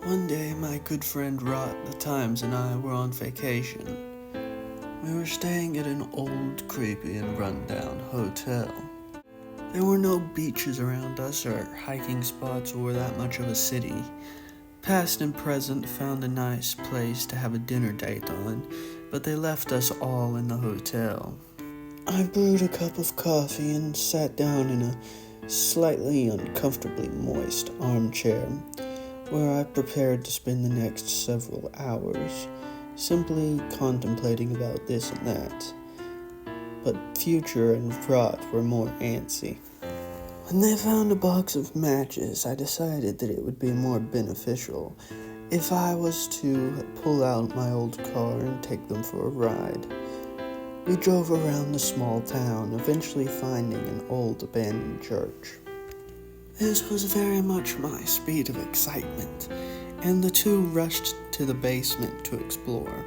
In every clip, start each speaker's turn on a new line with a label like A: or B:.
A: One day, my good friend Rod the Times and I were on vacation. We were staying at an old, creepy, and rundown hotel. There were no beaches around us or hiking spots or that much of a city. Past and present found a nice place to have a dinner date on, but they left us all in the hotel. I brewed a cup of coffee and sat down in a slightly uncomfortably moist armchair, where I prepared to spend the next several hours, simply contemplating about this and that. But Future and Rod were more antsy. When they found a box of matches, I decided that it would be more beneficial if I was to pull out my old car and take them for a ride. We drove around the small town, eventually finding an old abandoned church. This was very much my speed of excitement, and the two rushed to the basement to explore.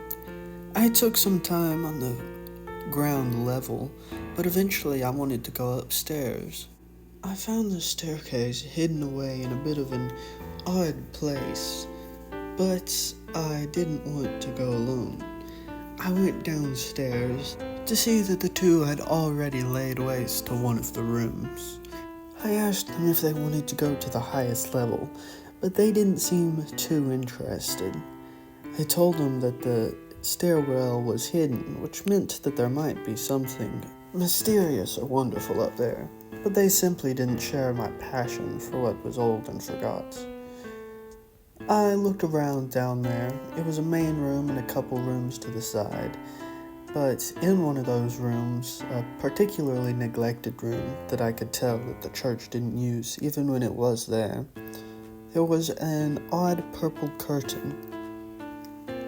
A: I took some time on the ground level, but eventually I wanted to go upstairs. I found the staircase hidden away in a bit of an odd place, but I didn't want to go alone. I went downstairs to see that the two had already laid waste to one of the rooms. I asked them if they wanted to go to the highest level, but they didn't seem too interested. I told them that the stairwell was hidden, which meant that there might be something mysterious or wonderful up there, but they simply didn't share my passion for what was old and forgot. I looked around down there. It was a main room and a couple rooms to the side, but in one of those rooms, a particularly neglected room that I could tell that the church didn't use even when it was there was an odd purple curtain.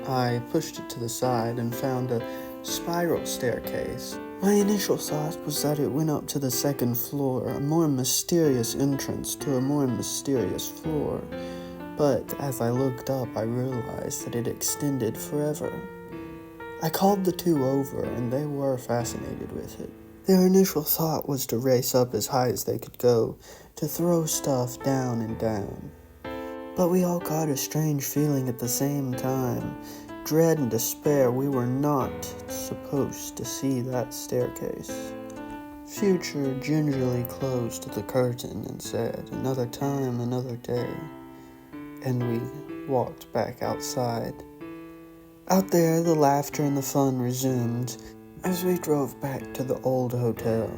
A: I pushed it to the side and found a spiral staircase. My initial thought was that it went up to the second floor, a more mysterious entrance to a more mysterious floor, but as I looked up, I realized that it extended forever. I called the two over, and they were fascinated with it. Their initial thought was to race up as high as they could go, to throw stuff down and down. But we all got a strange feeling at the same time. Dread and despair. We were not supposed to see that staircase. Future gingerly closed the curtain and said, "Another time, another day." And we walked back outside. Out there, the laughter and the fun resumed as we drove back to the old hotel.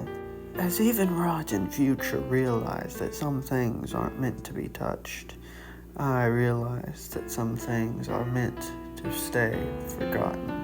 A: As even Rod and Future realized that some things aren't meant to be touched, I realized that some things are meant to stay forgotten.